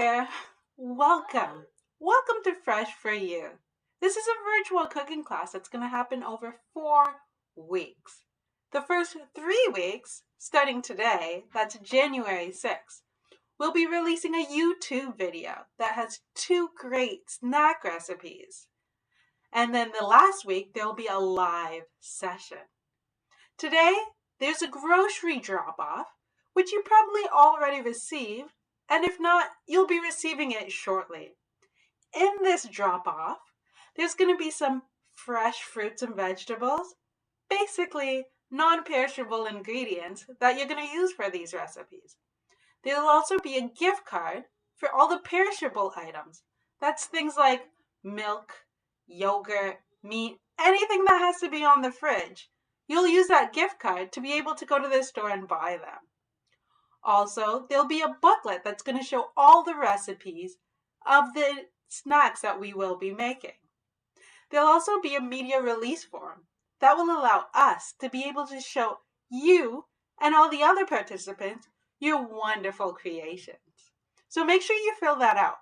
there! Welcome! Welcome to Fresh for You. This is a virtual cooking class that's going to happen over 4 weeks. The first 3 weeks, starting today, that's January 6th, we'll be releasing a YouTube video that has 2 great snack recipes. And then the last week, there'll be a live session. Today, there's a grocery drop-off, which you probably already received, and if not, you'll be receiving it shortly. In this drop-off, there's going to be some fresh fruits and vegetables, basically non-perishable ingredients that you're going to use for these recipes. There'll also be a gift card for all the perishable items. That's things like milk, yogurt, meat, anything that has to be on the fridge. You'll use that gift card to be able to go to the store and buy them. Also, there'll be a booklet that's going to show all the recipes of the snacks that we will be making. There'll also be a media release form that will allow us to be able to show you and all the other participants your wonderful creations. So make sure you fill that out.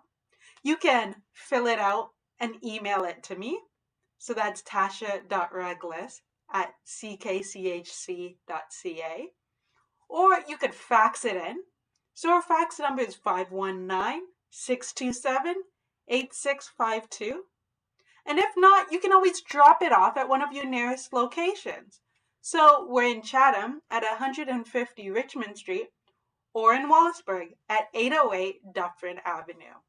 You can fill it out and email it to me. So that's tasha.reglis@ckchc.ca. Or you could fax it in. So our fax number is 519-627-8652. And if not, you can always drop it off at one of your nearest locations. So we're in Chatham at 150 Richmond Street, or in Wallaceburg at 808 Dufferin Avenue.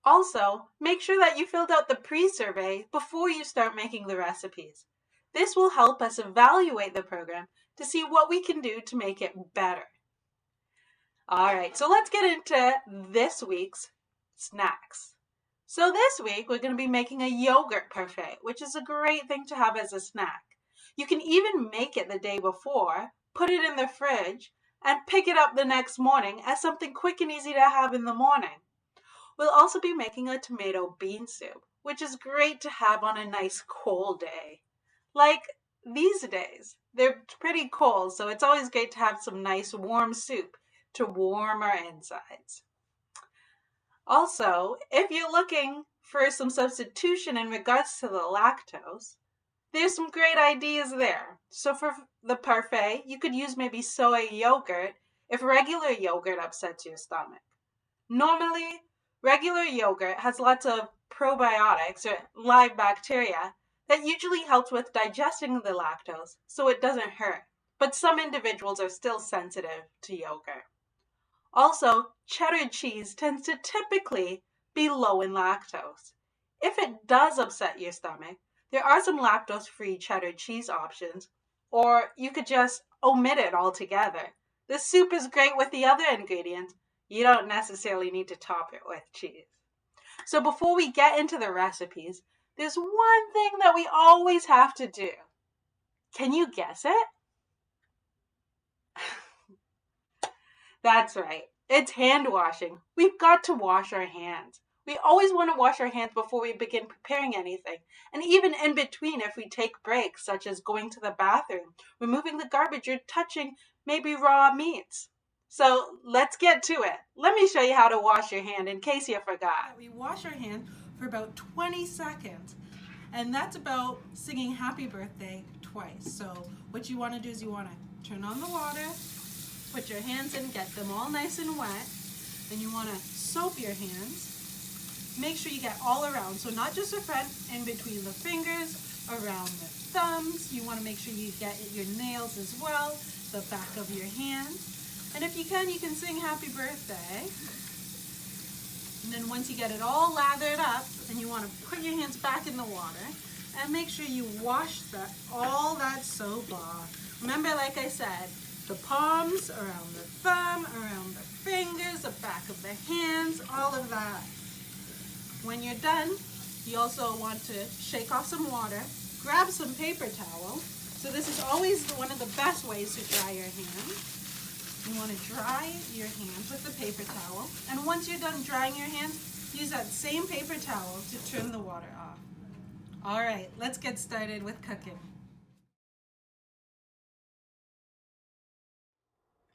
Also, make sure that you filled out the pre-survey before you start making the recipes. This will help us evaluate the program to see what we can do to make it better. All right, so let's get into this week's snacks. So this week, we're going to be making a yogurt parfait, which is a great thing to have as a snack. You can even make it the day before, put it in the fridge, and pick it up the next morning as something quick and easy to have in the morning. We'll also be making a tomato bean soup, which is great to have on a nice cold day. Like these days, they're pretty cold, so it's always great to have some nice warm soup to warm our insides. Also, if you're looking for some substitution in regards to the lactose, there's some great ideas there. So for the parfait, you could use maybe soy yogurt if regular yogurt upsets your stomach. Normally, regular yogurt has lots of probiotics or live bacteria that usually helps with digesting the lactose so it doesn't hurt, but some individuals are still sensitive to yogurt. Also, cheddar cheese tends to typically be low in lactose. If it does upset your stomach, there are some lactose-free cheddar cheese options, or you could just omit it altogether. The soup is great with the other ingredients. You don't necessarily need to top it with cheese. So before we get into the recipes, there's one thing that we always have to do. Can you guess it? That's right. It's hand washing. We've got to wash our hands. We always want to wash our hands before we begin preparing anything, and even in between if we take breaks, such as going to the bathroom, removing the garbage, or touching maybe raw meats. So let's get to it. Let me show you how to wash your hand in case you forgot. We wash our hand for about 20 seconds, and that's about singing happy birthday twice. So what you want to do is you want to turn on the water, put your hands in, get them all nice and wet. Then you want to soap your hands. Make sure you get all around, so not just the front, in between the fingers, around the thumbs. You want to make sure you get your nails as well, the back of your hand. And if you can sing happy birthday. And then once you get it all lathered up, then you want to put your hands back in the water and make sure you wash all that soap off. Remember, like I said, the palms, around the thumb, around the fingers, the back of the hands, all of that. When you're done, you also want to shake off some water, grab some paper towel. So this is always one of the best ways to dry your hands. You want to dry your hands with the paper towel. And once you're done drying your hands, use that same paper towel to turn the water off. All right, let's get started with cooking.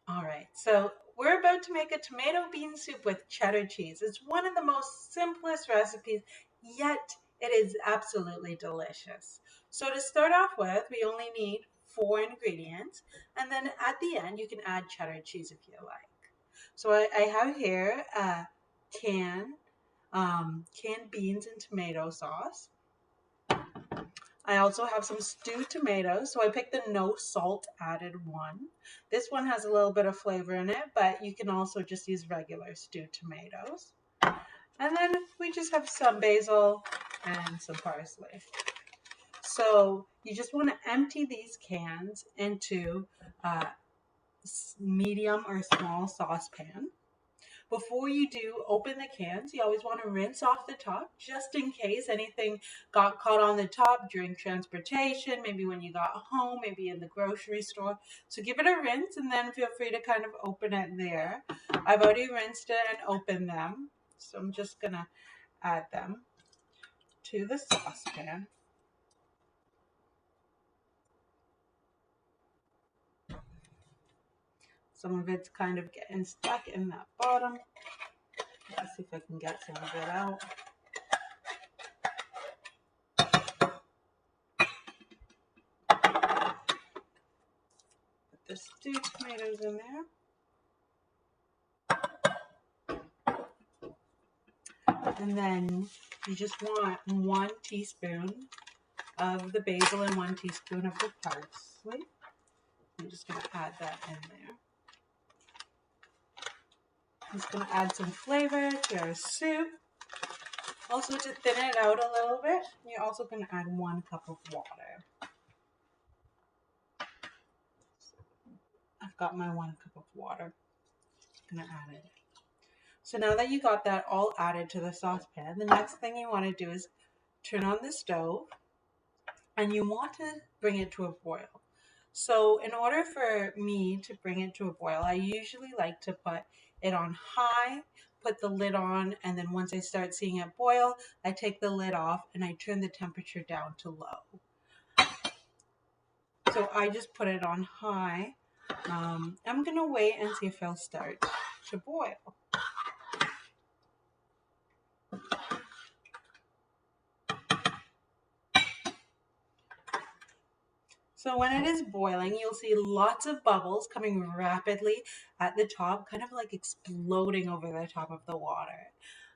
All right, so We're about to make a tomato bean soup with cheddar cheese. It's one of the most simplest recipes, yet it is absolutely delicious. So to start off with, we only need 4 ingredients, and then at the end you can add cheddar cheese if you like. So I have here canned beans and tomato sauce. I also have some stewed tomatoes, so I picked the no salt added one. This one has a little bit of flavor in it, but you can also just use regular stewed tomatoes. And then we just have some basil and some parsley. So you just want to empty these cans into a medium or small saucepan. Before you do open the cans, you always want to rinse off the top just in case anything got caught on the top during transportation, maybe when you got home, maybe in the grocery store. So give it a rinse and then feel free to kind of open it there. I've already rinsed it and opened them, so I'm just going to add them to the saucepan. Some of it's kind of getting stuck in that bottom. Let's see if I can get some of it out. Put the stewed tomatoes in there. And then you just want 1 teaspoon of the basil and 1 teaspoon of the parsley. I'm just going to add that in there. I'm just going to add some flavor to our soup. Also, to thin it out a little bit, you're also going to add 1 cup of water. I've got my 1 cup of water. I'm going to add it. So now that you got that all added to the saucepan, the next thing you want to do is turn on the stove and you want to bring it to a boil. So in order for me to bring it to a boil, I usually like to put it on high, put the lid on, and then once I start seeing it boil, I take the lid off and I turn the temperature down to low. So I just put it on high. I'm going to wait and see if it'll start to boil. So when it is boiling, you'll see lots of bubbles coming rapidly at the top, kind of like exploding over the top of the water.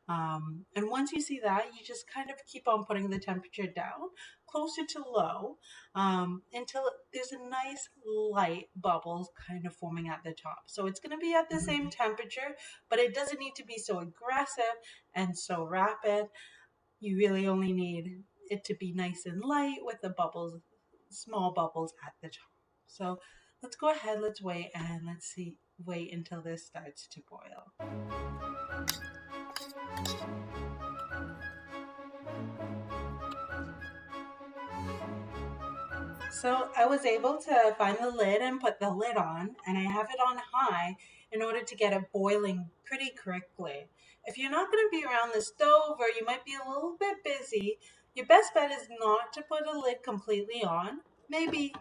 And once you see that, you just kind of keep on putting the temperature down, closer to low, until there's a nice light bubbles kind of forming at the top. So it's going to be at the same temperature, but it doesn't need to be so aggressive and so rapid. You really only need it to be nice and light with the bubbles, small bubbles at the top. So let's go ahead, let's wait, and wait until this starts to boil. So I was able to find the lid and put the lid on, and I have it on high in order to get it boiling pretty quickly. If you're not going to be around the stove or you might be a little bit busy, your best bet is not to put a lid completely on. Maybe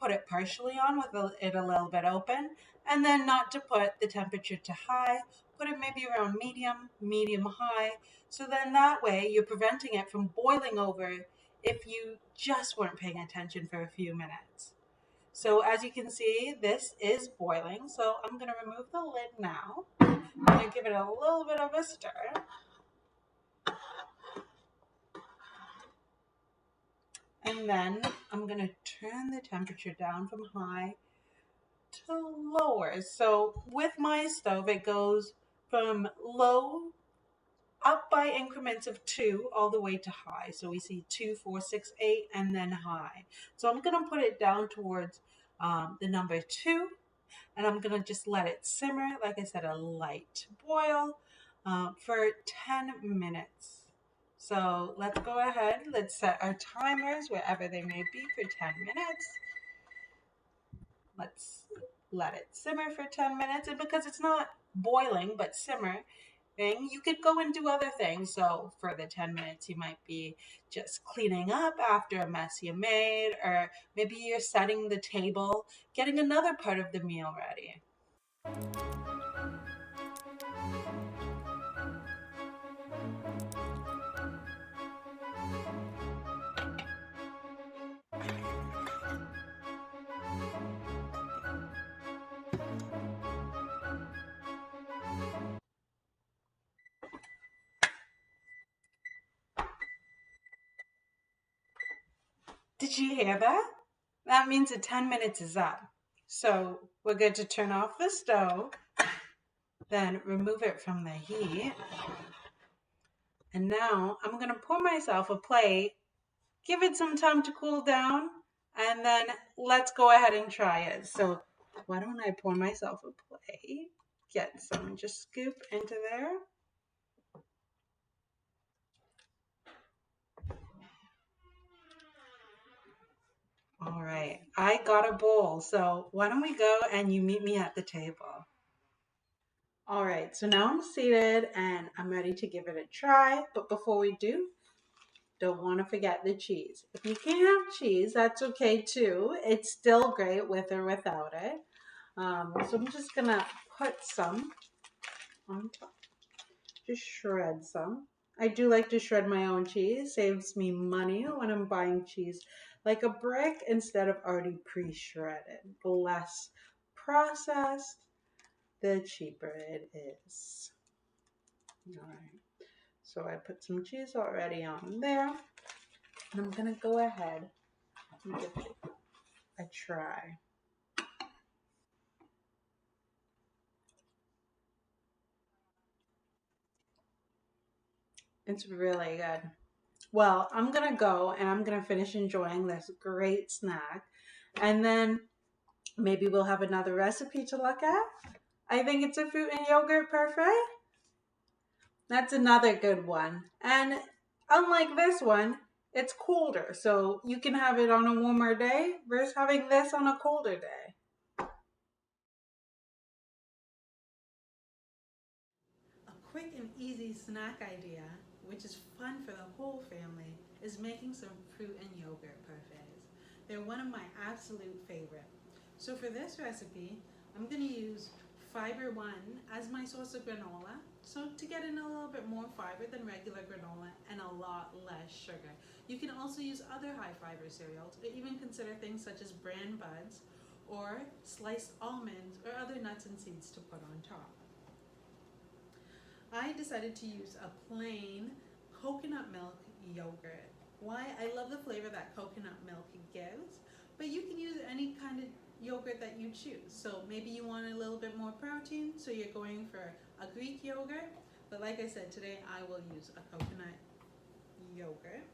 put it partially on with it a little bit open, and then not to put the temperature to high. Put it maybe around medium high, so then that way you're preventing it from boiling over if you just weren't paying attention for a few minutes. So as you can see, this is boiling, so I'm going to remove the lid now. I'm going to give it a little bit of a stir. And then I'm going to turn the temperature down from high to lower. So with my stove, it goes from low up by increments of 2 all the way to high. So we see 2, 4, 6, 8, and then high. So I'm going to put it down towards the number 2, and I'm going to just let it simmer, like I said, a light boil for 10 minutes. So let's go ahead, let's set our timers wherever they may be for 10 minutes. Let's let it simmer for 10 minutes. And because it's not boiling, but simmering, you could go and do other things. So for the 10 minutes, you might be just cleaning up after a mess you made, or maybe you're setting the table, getting another part of the meal ready. Did you hear that? That means the 10 minutes is up. So we're good to turn off the stove, then remove it from the heat. And now I'm going to pour myself a plate, give it some time to cool down, and then let's go ahead and try it. So why don't I pour myself a plate? Get some, just scoop into there. All right, I got a bowl. So why don't we go and you meet me at the table? All right, so now I'm seated and I'm ready to give it a try. But before we do, don't want to forget the cheese. If you can't have cheese, that's okay too. It's still great with or without it. So I'm just gonna put some on top. Just shred some. I do like to shred my own cheese. Saves me money when I'm buying cheese like a brick instead of already pre-shredded. The less processed, the cheaper it is. All right. So I put some cheese already on there. And I'm gonna go ahead and give it a try. It's really good. Well, I'm gonna go and I'm gonna finish enjoying this great snack. And then maybe we'll have another recipe to look at. I think it's a fruit and yogurt parfait. That's another good one. And unlike this one, it's colder. So you can have it on a warmer day versus having this on a colder day. A quick and easy snack idea, which is fun for the whole family, is making some fruit and yogurt parfaits. They're one of my absolute favorite. So for this recipe, I'm going to use Fiber One as my source of granola. So to get in a little bit more fiber than regular granola and a lot less sugar. You can also use other high fiber cereals or even consider things such as bran buds or sliced almonds or other nuts and seeds to put on top. I decided to use a plain coconut milk yogurt. Why? I love the flavor that coconut milk gives, but you can use any kind of yogurt that you choose. So maybe you want a little bit more protein, so you're going for a Greek yogurt. But like I said, today I will use a coconut yogurt.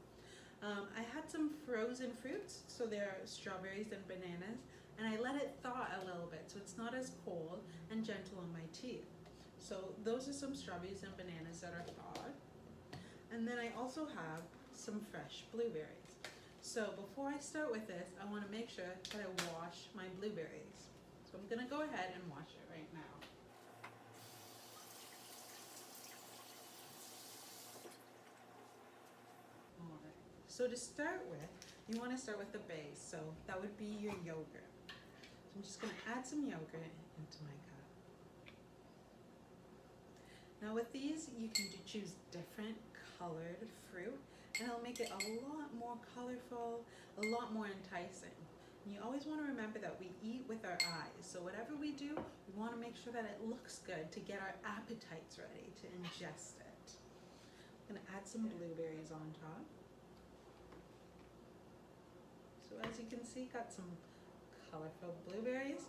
I had some frozen fruits, so there are strawberries and bananas, and I let it thaw a little bit so it's not as cold and gentle on my teeth. So those are some strawberries and bananas that are thawed. And then I also have some fresh blueberries. So before I start with this, I want to make sure that I wash my blueberries. So I'm going to go ahead and wash it right now. All right. So to start with, you want to start with the base. So that would be your yogurt. So I'm just going to add some yogurt into my cup. Now with these, you can choose different colored fruit and it'll make it a lot more colorful, a lot more enticing. And you always want to remember that we eat with our eyes. So whatever we do, we want to make sure that it looks good to get our appetites ready to ingest it. I'm going to add some blueberries on top. So as you can see, got some colorful blueberries,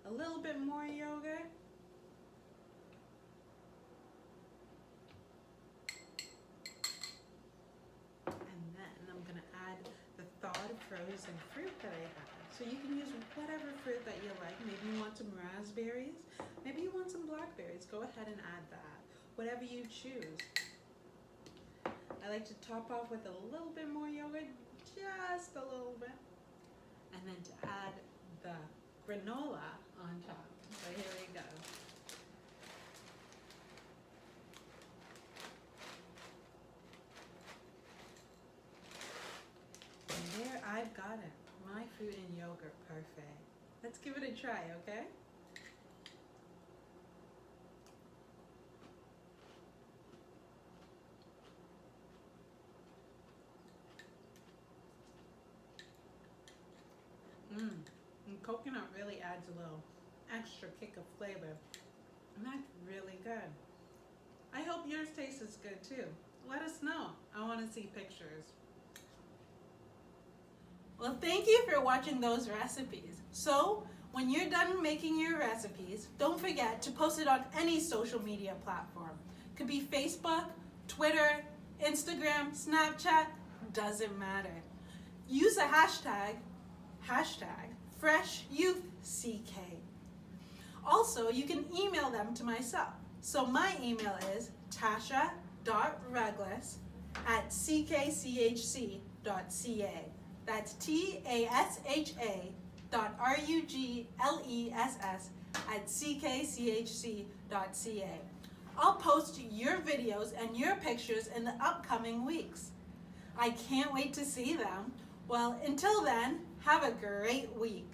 a little bit more yogurt. Frozen fruit that I have. So you can use whatever fruit that you like. Maybe you want some raspberries. Maybe you want some blackberries. Go ahead and add that. Whatever you choose. I like to top off with a little bit more yogurt, just a little bit. And then to add the granola on top. So here we go. There, I've got it. My fruit and yogurt parfait. Let's give it a try, okay? And coconut really adds a little extra kick of flavor. And that's really good. I hope yours tastes as good too. Let us know. I want to see pictures. Well, thank you for watching those recipes. So, when you're done making your recipes, don't forget to post it on any social media platform. Could be Facebook, Twitter, Instagram, Snapchat, doesn't matter. Use the hashtag FreshYouthCK. Also, you can email them to myself. So my email is tasha.rugles@ckchc.ca. That's tasha.rugles@ckchc.ca. I'll post your videos and your pictures in the upcoming weeks. I can't wait to see them. Well, until then, have a great week.